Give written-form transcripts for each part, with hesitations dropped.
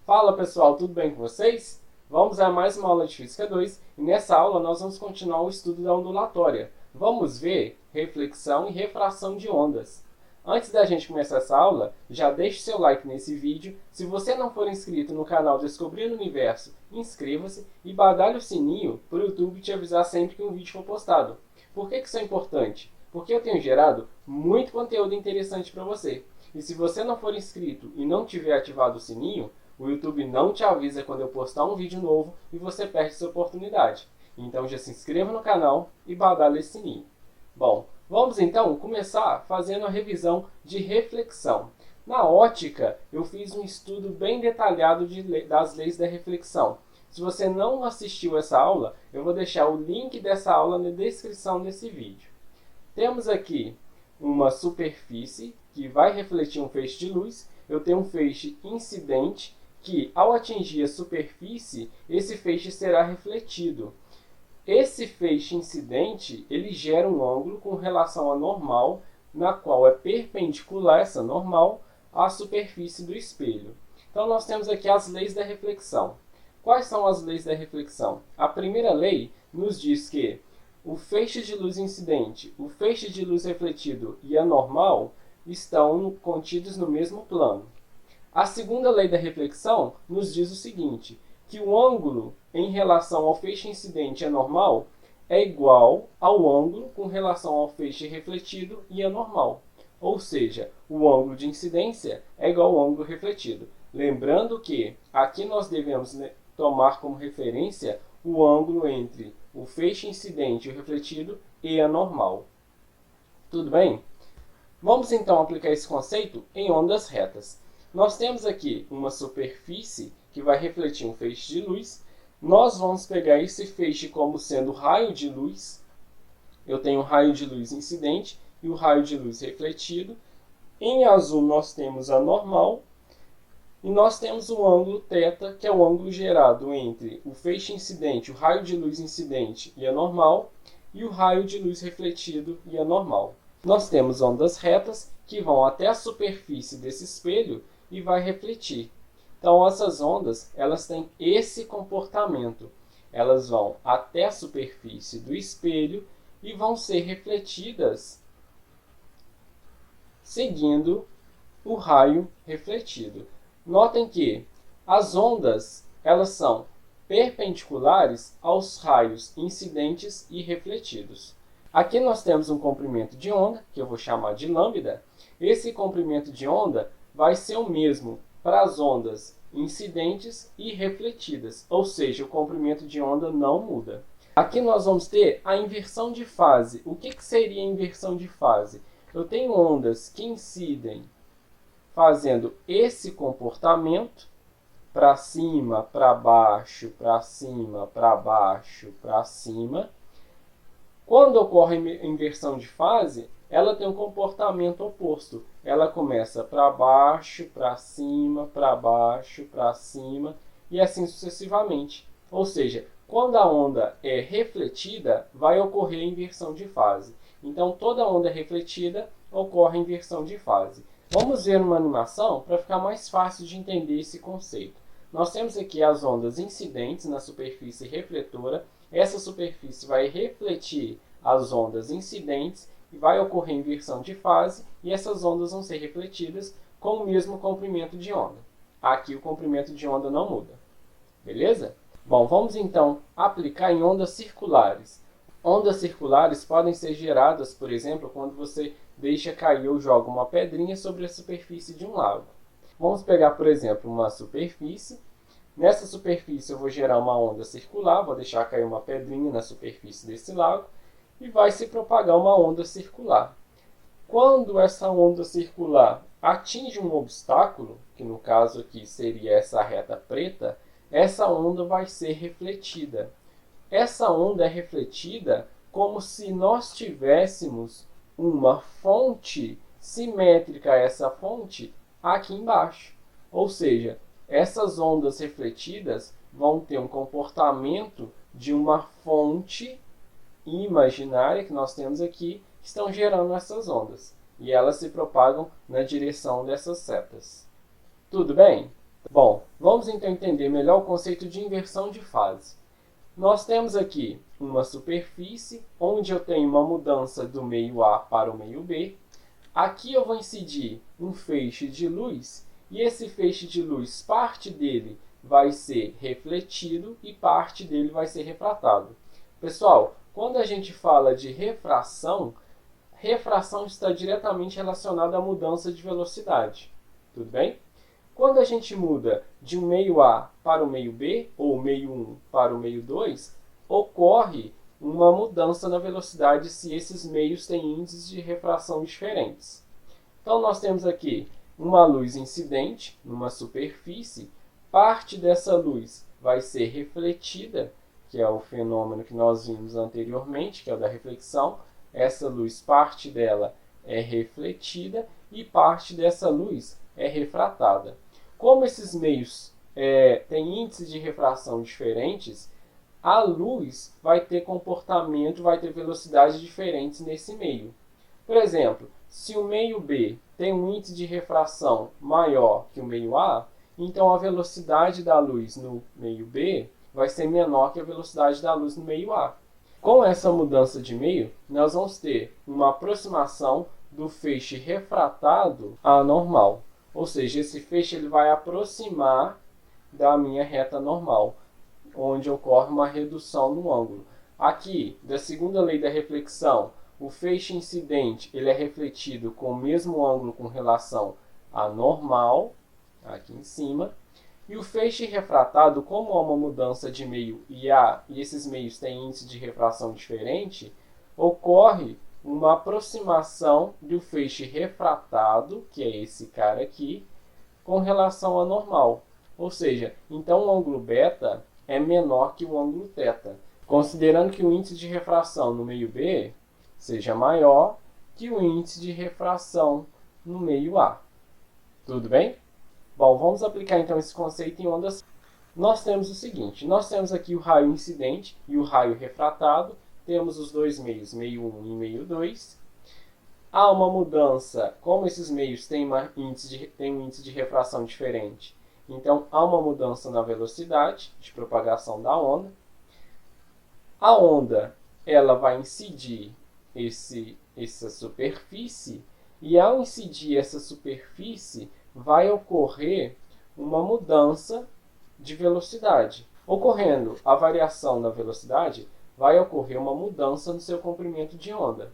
Fala pessoal, tudo bem com vocês? Vamos a mais uma aula de Física 2 e nessa aula nós vamos continuar o estudo da ondulatória. Vamos ver reflexão e refração de ondas. Antes da gente começar essa aula, já deixe seu like nesse vídeo. Se você não for inscrito no canal Descobrindo o Universo, inscreva-se e badale o sininho para o YouTube te avisar sempre que um vídeo for postado. Por que isso é importante? Porque eu tenho gerado muito conteúdo interessante para você. E se você não for inscrito e não tiver ativado o sininho, o YouTube não te avisa quando eu postar um vídeo novo e você perde essa oportunidade. Então já se inscreva no canal e badale esse sininho. Bom, vamos então começar fazendo a revisão de reflexão. Na ótica, eu fiz um estudo bem detalhado das leis da reflexão. Se você não assistiu essa aula, eu vou deixar o link dessa aula na descrição desse vídeo. Temos aqui uma superfície que vai refletir um feixe de luz. Eu tenho um feixe incidente que, ao atingir a superfície, esse feixe será refletido. Esse feixe incidente ele gera um ângulo com relação à normal, na qual é perpendicular essa normal à superfície do espelho. Então, nós temos aqui as leis da reflexão. Quais são as leis da reflexão? A primeira lei nos diz que o feixe de luz incidente, o feixe de luz refletido e a normal estão contidos no mesmo plano. A segunda lei da reflexão nos diz o seguinte, que o ângulo em relação ao feixe incidente e a normal é igual ao ângulo com relação ao feixe refletido e a normal. Ou seja, o ângulo de incidência é igual ao ângulo refletido. Lembrando que aqui nós devemos tomar como referência o ângulo entre o feixe incidente e o refletido e a normal. Tudo bem? Vamos então aplicar esse conceito em ondas retas. Nós temos aqui uma superfície que vai refletir um feixe de luz. Nós vamos pegar esse feixe como sendo raio de luz. Eu tenho o raio de luz incidente e o raio de luz refletido. Em azul nós temos a normal. E nós temos o ângulo θ, que é o ângulo gerado entre o feixe incidente, o raio de luz incidente e a normal, e o raio de luz refletido e a normal. Nós temos ondas retas que vão até a superfície desse espelho e vai refletir. Então, essas ondas elas têm esse comportamento. Elas vão até a superfície do espelho e vão ser refletidas seguindo o raio refletido. Notem que as ondas elas são perpendiculares aos raios incidentes e refletidos. Aqui nós temos um comprimento de onda, que eu vou chamar de lambda. Esse comprimento de onda vai ser o mesmo para as ondas incidentes e refletidas, ou seja, o comprimento de onda não muda. Aqui nós vamos ter a inversão de fase. O que seria a inversão de fase? Eu tenho ondas que incidem fazendo esse comportamento, para cima, para baixo, para cima, para baixo, para cima. Quando ocorre a inversão de fase, ela tem um comportamento oposto. Ela começa para baixo, para cima, para baixo, para cima e assim sucessivamente. Ou seja, quando a onda é refletida, vai ocorrer a inversão de fase. Então, toda onda refletida ocorre a inversão de fase. Vamos ver uma animação para ficar mais fácil de entender esse conceito. Nós temos aqui as ondas incidentes na superfície refletora. Essa superfície vai refletir as ondas incidentes e vai ocorrer inversão de fase e essas ondas vão ser refletidas com o mesmo comprimento de onda. Aqui o comprimento de onda não muda. Beleza? Bom, vamos então aplicar em ondas circulares. Ondas circulares podem ser geradas, por exemplo, quando você deixa cair ou joga uma pedrinha sobre a superfície de um lago. Vamos pegar, por exemplo, uma superfície. Nessa superfície eu vou gerar uma onda circular, vou deixar cair uma pedrinha na superfície desse lago e vai se propagar uma onda circular. Quando essa onda circular atinge um obstáculo, que no caso aqui seria essa reta preta, essa onda vai ser refletida. Essa onda é refletida como se nós tivéssemos uma fonte simétrica a essa fonte aqui embaixo. Ou seja, essas ondas refletidas vão ter um comportamento de uma fonte imaginária que nós temos aqui, que estão gerando essas ondas. E elas se propagam na direção dessas setas. Tudo bem? Bom, vamos Vamos então entender melhor o conceito de inversão de fase. Nós temos aqui uma superfície, onde eu tenho uma mudança do meio A para o meio B. Aqui eu vou incidir um feixe de luz, e esse feixe de luz, parte dele vai ser refletido e parte dele vai ser refratado. Pessoal, quando a gente fala de refração, refração está diretamente relacionada à mudança de velocidade. Tudo bem? Quando a gente muda de um meio A para o meio B, ou meio 1 para o meio 2, ocorre uma mudança na velocidade se esses meios têm índices de refração diferentes. Então, nós temos aqui uma luz incidente numa superfície, parte dessa luz vai ser refletida, que é o fenômeno que nós vimos anteriormente, que é o da reflexão. Essa luz, parte dela é refletida e parte dessa luz é refratada. Como esses meios têm índices de refração diferentes, a luz vai ter comportamento, vai ter velocidades diferentes nesse meio. Por exemplo, se o meio B tem um índice de refração maior que o meio A, então a velocidade da luz no meio B vai ser menor que a velocidade da luz no meio A. Com essa mudança de meio, nós vamos ter uma aproximação do feixe refratado à normal. Ou seja, esse feixe ele vai aproximar da minha reta normal, onde ocorre uma redução no ângulo. Aqui, da segunda lei da reflexão, o feixe incidente ele é refletido com o mesmo ângulo com relação à normal, aqui em cima. E o feixe refratado, como há uma mudança de meio e esses meios têm índice de refração diferente, ocorre uma aproximação do feixe refratado, que é esse cara aqui, com relação à normal. Ou seja, então o ângulo beta é menor que o ângulo θ, considerando que o índice de refração no meio B seja maior que o índice de refração no meio A. Tudo bem? Bom, vamos aplicar então esse conceito em ondas. Nós temos o seguinte, nós temos aqui o raio incidente e o raio refratado, temos os dois meios, meio 1 e meio 2. Há uma mudança, como esses meios têm um índice de refração diferente, então há uma mudança na velocidade de propagação da onda. A onda ela vai incidir essa superfície, e ao incidir essa superfície, vai ocorrer uma mudança de velocidade. Ocorrendo a variação na velocidade, vai ocorrer uma mudança no seu comprimento de onda.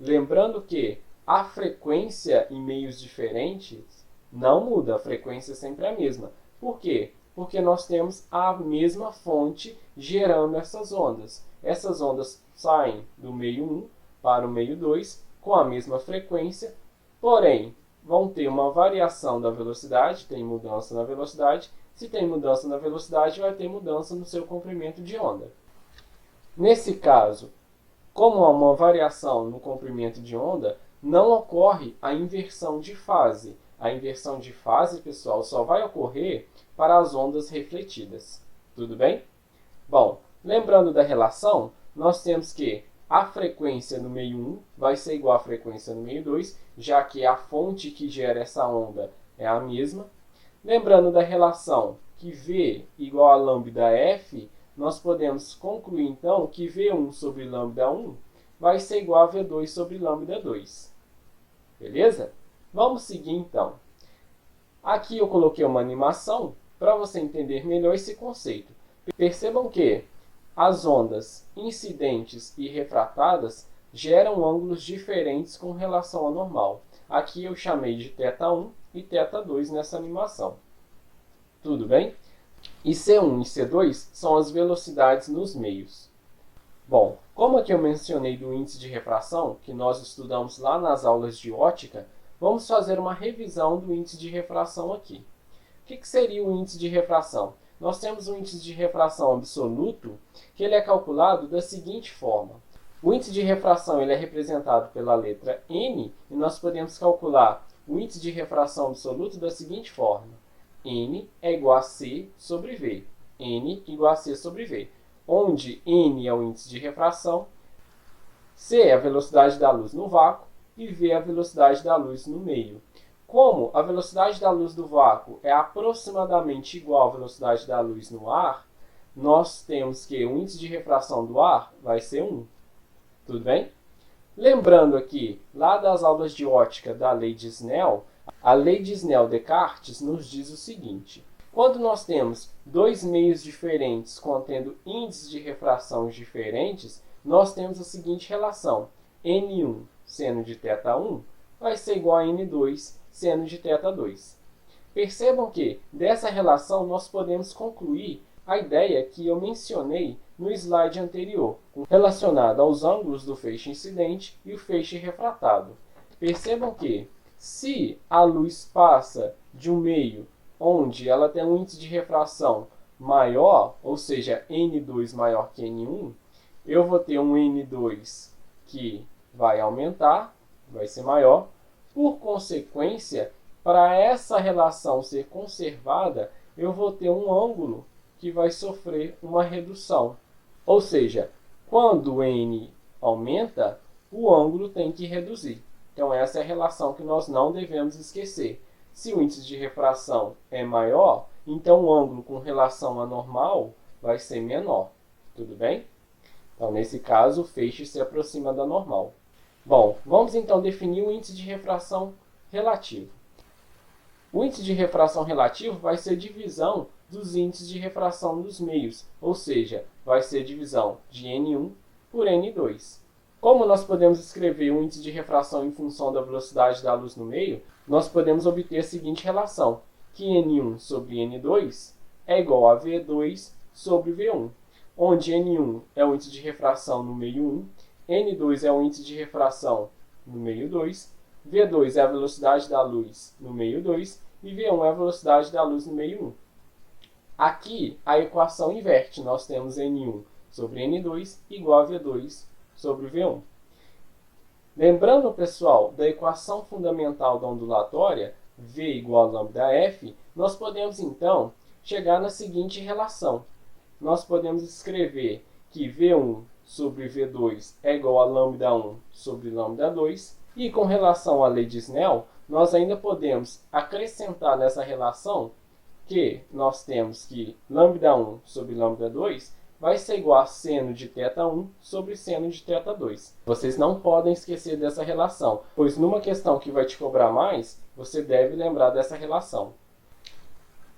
Lembrando que a frequência em meios diferentes não muda, a frequência é sempre a mesma. Por quê? Porque nós temos a mesma fonte gerando essas ondas. Essas ondas saem do meio 1 para o meio 2 com a mesma frequência, porém, vão ter uma variação da velocidade, tem mudança na velocidade. Se tem mudança na velocidade, vai ter mudança no seu comprimento de onda. Nesse caso, como há uma variação no comprimento de onda, não ocorre a inversão de fase. A inversão de fase, pessoal, só vai ocorrer para as ondas refletidas. Tudo bem? Bom, lembrando da relação, nós temos que a frequência no meio 1 vai ser igual à frequência no meio 2, já que a fonte que gera essa onda é a mesma. Lembrando da relação que V igual a lambda F, nós podemos concluir então que V1 sobre lambda 1 vai ser igual a V2 sobre lambda 2. Beleza? Vamos seguir então. Aqui eu coloquei uma animação para você entender melhor esse conceito. Percebam que as ondas incidentes e refratadas geram ângulos diferentes com relação ao normal. Aqui eu chamei de θ1 e θ2 nessa animação. Tudo bem? E C1 e C2 são as velocidades nos meios. Bom, como aqui eu mencionei do índice de refração, que nós estudamos lá nas aulas de ótica, vamos fazer uma revisão do índice de refração aqui. O que seria o índice de refração? Nós temos um índice de refração absoluto, que ele é calculado da seguinte forma. O índice de refração ele é representado pela letra N, e nós podemos calcular o índice de refração absoluto da seguinte forma. N é igual a C sobre V. N igual a C sobre V. Onde N é o índice de refração, C é a velocidade da luz no vácuo e V é a velocidade da luz no meio. Como a velocidade da luz do vácuo é aproximadamente igual à velocidade da luz no ar, nós temos que o índice de refração do ar vai ser 1. Tudo bem? Lembrando aqui, lá das aulas de ótica da lei de Snell, a lei de Snell-Descartes nos diz o seguinte: quando nós temos dois meios diferentes contendo índices de refração diferentes, nós temos a seguinte relação: N1 seno de θ1 vai ser igual a N2 seno de θ2. Percebam que, dessa relação, nós podemos concluir a ideia que eu mencionei no slide anterior, relacionada aos ângulos do feixe incidente e o feixe refratado. Percebam que, se a luz passa de um meio onde ela tem um índice de refração maior, ou seja, N2 maior que N1, eu vou ter um N2 que vai aumentar, vai ser maior. Por consequência, para essa relação ser conservada, eu vou ter um ângulo que vai sofrer uma redução. Ou seja, quando o N aumenta, o ângulo tem que reduzir. Então, essa é a relação que nós não devemos esquecer. Se o índice de refração é maior, então o ângulo com relação à normal vai ser menor. Tudo bem? Então, nesse caso, o feixe se aproxima da normal. Bom, vamos então definir o índice de refração relativo. O índice de refração relativo vai ser divisão dos índices de refração dos meios, ou seja, vai ser divisão de N1 por N2. Como nós podemos escrever o índice de refração em função da velocidade da luz no meio, nós podemos obter a seguinte relação, que N1 sobre N2 é igual a V2 sobre V1, onde N1 é o índice de refração no meio 1, N2 é o índice de refração no meio 2, V2 é a velocidade da luz no meio 2 e V1 é a velocidade da luz no meio 1. Aqui, a equação inverte. Nós temos N1 sobre N2 igual a V2 sobre V1. Lembrando, pessoal, da equação fundamental da ondulatória, V igual a λF, nós podemos, então, chegar na seguinte relação. Nós podemos escrever que V1 sobre V2 é igual a λ1 sobre λ2, e com relação à lei de Snell, nós ainda podemos acrescentar nessa relação que nós temos que λ1 sobre λ2 vai ser igual a seno de θ1 sobre seno de θ2. Vocês não podem esquecer dessa relação, pois numa questão que vai te cobrar mais, você deve lembrar dessa relação.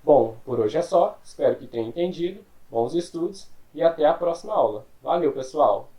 Bom, por hoje é só. Espero que tenha entendido. Bons estudos e até a próxima aula. Valeu, pessoal!